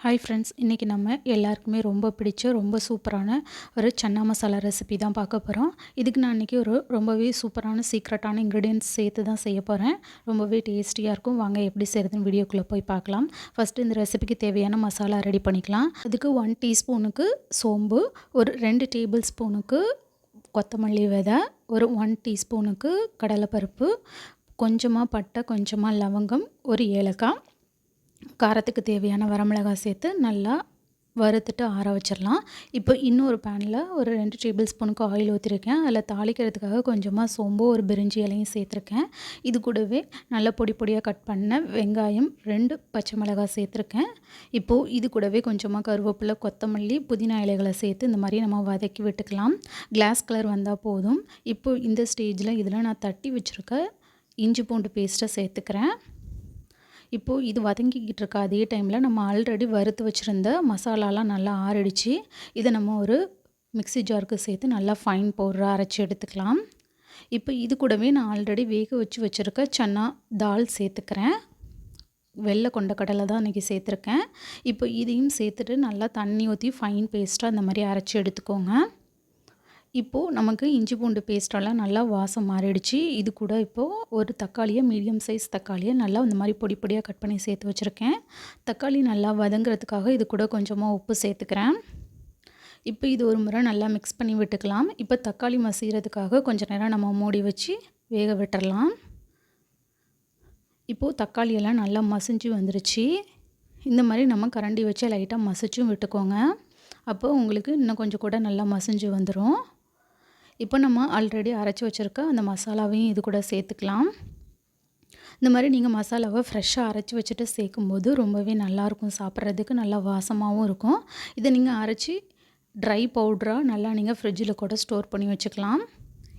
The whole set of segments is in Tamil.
ஹாய் ஃப்ரெண்ட்ஸ், இன்றைக்கி நம்ம எல்லாருக்குமே ரொம்ப பிடிச்ச ரொம்ப சூப்பரான ஒரு சன்னா மசாலா ரெசிபி தான் பார்க்க போகிறோம். இதுக்கு நான் இன்றைக்கி ரொம்பவே சூப்பரான சீக்ரெட்டான இன்க்ரீடியன்ட்ஸ் சேர்த்து தான் செய்ய போகிறேன். ரொம்பவே டேஸ்டியாக இருக்கும். வாங்க எப்படி செய்கிறதுன்னு வீடியோக்குள்ளே போய் பார்க்கலாம். ஃபஸ்ட்டு இந்த ரெசிபிக்கு தேவையான மசாலா ரெடி பண்ணிக்கலாம். அதுக்கு 1 டீஸ்பூனுக்கு சோம்பு, ஒரு 2 டேபிள் ஸ்பூனுக்கு கொத்தமல்லி விதை, ஒரு 1 டீஸ்பூனுக்கு கடலைப்பருப்பு, கொஞ்சமாக பட்டை, கொஞ்சமாக லவங்கம், ஒரு ஏலக்காய், காரத்துக்கு தேவையான வரமிளகாய் சேர்த்து நல்லா வறுத்துட்டு ஆற வச்சிடலாம். இப்போ இன்னொரு பேனில் ஒரு 2 டேபிள் ஸ்பூனுக்கு ஆயில் ஊற்றிருக்கேன். அதில் தாளிக்கிறதுக்காக கொஞ்சமாக சோம்பு, ஒரு பிரிஞ்சி இலையும் சேர்த்துருக்கேன். இது கூடவே நல்லா பொடி பொடியாக கட் பண்ண வெங்காயம், 2 பச்சை மிளகாய் சேர்த்துருக்கேன். இப்போது இது கூடவே கொஞ்சமாக கருவேப்பிலை, கொத்தமல்லி, புதினா இலைகளை சேர்த்து இந்த மாதிரி நம்ம வதக்கி விட்டுக்கலாம். கிளாஸ் கலர் வந்தால் போதும். இப்போது இந்த ஸ்டேஜில் இதில் நான் தட்டி வச்சுருக்க இஞ்சி பூண்டு பேஸ்ட்டை சேர்த்துக்கிறேன். இப்போது இது வதங்கிக்கிட்டு இருக்க அதே டைமில் நம்ம ஆல்ரெடி வறுத்து வச்சுருந்த மசாலாலாம் நல்லா ஆறிடுச்சு. இதை நம்ம ஒரு மிக்ஸி ஜாருக்கு சேர்த்து நல்லா ஃபைன் பவுடராக அரைச்சி எடுத்துக்கலாம். இப்போ இது கூடவே நான் ஆல்ரெடி வேக வச்சுருக்க சன்னா தால் சேர்த்துக்கிறேன். வெள்ளை கொண்ட கடலை தான் இன்றைக்கி சேர்த்துருக்கேன். இப்போ இதையும் சேர்த்துட்டு நல்லா தண்ணி ஊற்றி ஃபைன் பேஸ்ட்டாக இந்த மாதிரி அரைச்சி எடுத்துக்கோங்க. இப்போது நமக்கு இஞ்சி பூண்டு பேஸ்ட்டெல்லாம் நல்லா வாசம் மாறிடுச்சு. இது கூட இப்போது ஒரு தக்காளியை, மீடியம் சைஸ் தக்காளியை நல்லா இந்த மாதிரி பொடி பொடியாக கட் பண்ணி சேர்த்து வச்சுருக்கேன். தக்காளி நல்லா வதங்குறதுக்காக இது கூட கொஞ்சமாக உப்பு சேர்த்துக்கிறேன். இப்போ இது ஒரு முறை நல்லா மிக்ஸ் பண்ணி விட்டுக்கலாம். இப்போ தக்காளி மசிகிறதுக்காக கொஞ்சம் நேரம் நம்ம மூடி வச்சு வேக விட்டுறலாம். இப்போது தக்காளியெல்லாம் நல்லா மசிஞ்சு வந்துருச்சு. இந்த மாதிரி நம்ம கரண்டி வச்சு லைட்டாக மசிச்சும் விட்டுக்கோங்க. அப்போ உங்களுக்கு இன்னும் கொஞ்சம் கூட நல்லா மசிஞ்சு வந்துடும். இப்போ நம்ம ஆல்ரெடி அரைச்சி வச்சுருக்க அந்த மசாலாவையும் இது கூட சேர்த்துக்கலாம். இந்த மாதிரி நீங்கள் மசாலாவை ஃப்ரெஷ்ஷாக அரைச்சி வச்சுட்டு சேர்க்கும்போது ரொம்பவே நல்லாயிருக்கும். சாப்பிட்றதுக்கு நல்லா வாசமாகவும் இருக்கும். இதை நீங்கள் அரைச்சி ட்ரை பவுடராக நல்லா நீங்கள் ஃப்ரிட்ஜில் கூட ஸ்டோர் பண்ணி வச்சுக்கலாம்.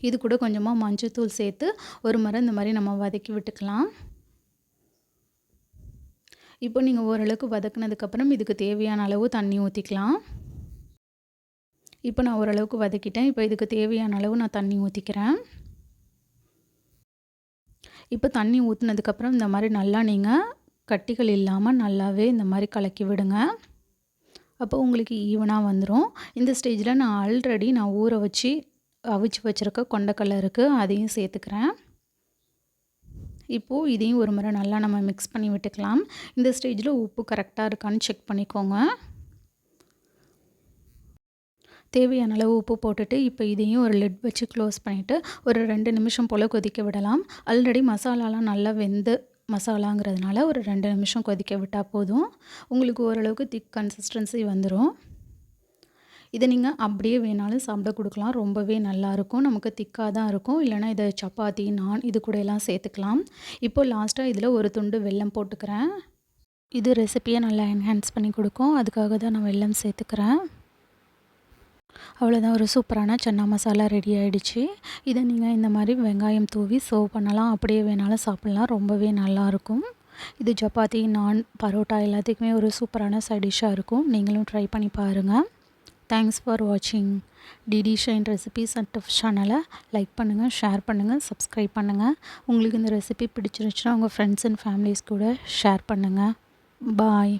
இது கூட கொஞ்சமாக மஞ்சள்தூள் சேர்த்து ஒரு முறை இந்த மாதிரி நம்ம வதக்கி விட்டுக்கலாம். இப்போ நீங்கள் ஓரளவுக்கு வதக்குனதுக்கப்புறம் இதுக்கு தேவையான அளவு தண்ணி ஊற்றிக்கலாம். இப்போ நான் ஓரளவுக்கு வதக்கிட்டேன். இப்போ இதுக்கு தேவையான அளவு நான் தண்ணி ஊற்றிக்கிறேன். இப்போ தண்ணி ஊற்றினதுக்கப்புறம் இந்த மாதிரி நல்லா நீங்கள் கட்டிகள் இல்லாமல் நல்லாவே இந்த மாதிரி கலக்கி விடுங்க. அப்போ உங்களுக்கு ஈவனாக வந்துடும். இந்த ஸ்டேஜில் நான் ஆல்ரெடி ஊற வச்சு அவிச்சு வச்சுருக்க கொண்டக்கடலை இருக்குது, அதையும் சேர்த்துக்கிறேன். இப்போது இதையும் ஒரு முறை நல்லா நம்ம மிக்ஸ் பண்ணி விட்டுக்கலாம். இந்த ஸ்டேஜில் உப்பு கரெக்டாக இருக்கான்னு செக் பண்ணிக்கோங்க. தேவையான அளவு உப்பு போட்டுட்டு இப்போ இதையும் ஒரு லிட் வச்சு க்ளோஸ் பண்ணிவிட்டு ஒரு 2 நிமிஷம் போல் கொதிக்க விடலாம். ஆல்ரெடி மசாலாலாம் நல்லா வெந்து மசாலாங்கிறதுனால ஒரு 2 நிமிஷம் கொதிக்க விட்டால் போதும். உங்களுக்கு ஓரளவுக்கு திக் கன்சிஸ்டன்சி வந்துடும். இதை நீங்கள் அப்படியே வேணாலும் சாப்பிட கொடுக்கலாம். ரொம்பவே நல்லாயிருக்கும். நமக்கு திக்காக தான் இருக்கும். இல்லைனா இதை சப்பாத்தி, நான் இது கூட எல்லாம் சேர்த்துக்கலாம். இப்போ லாஸ்ட்டாக இதில் ஒரு துண்டு வெல்லம் போட்டுக்கிறேன். இது ரெசிப்பியை நல்லா என்ஹான்ஸ் பண்ணி கொடுக்கும். அதுக்காக தான் நான் வெல்லம் சேர்த்துக்கிறேன். அவ்வளோதான், ஒரு சூப்பரான சன்னா மசாலா ரெடி ஆகிடுச்சு. இதை நீங்கள் இந்த மாதிரி வெங்காயம் தூவி சர்வ் பண்ணலாம். அப்படியே வேணாலும் சாப்பிட்லாம். ரொம்பவே நல்லாயிருக்கும். இது சப்பாத்தி, நான், பரோட்டா எல்லாத்துக்குமே ஒரு சூப்பரான சைட் டிஷ்ஷாக இருக்கும். நீங்களும் ட்ரை பண்ணி பாருங்கள். தேங்க்ஸ் ஃபார் வாட்சிங். DD shine recipes and tips சேனலை லைக் பண்ணுங்கள், ஷேர் பண்ணுங்கள், சப்ஸ்கிரைப் பண்ணுங்கள். உங்களுக்கு இந்த ரெசிபி பிடிச்சிருந்துச்சுன்னா உங்கள் ஃப்ரெண்ட்ஸ் அண்ட் ஃபேமிலிஸ் கூட ஷேர் பண்ணுங்கள். பாய்.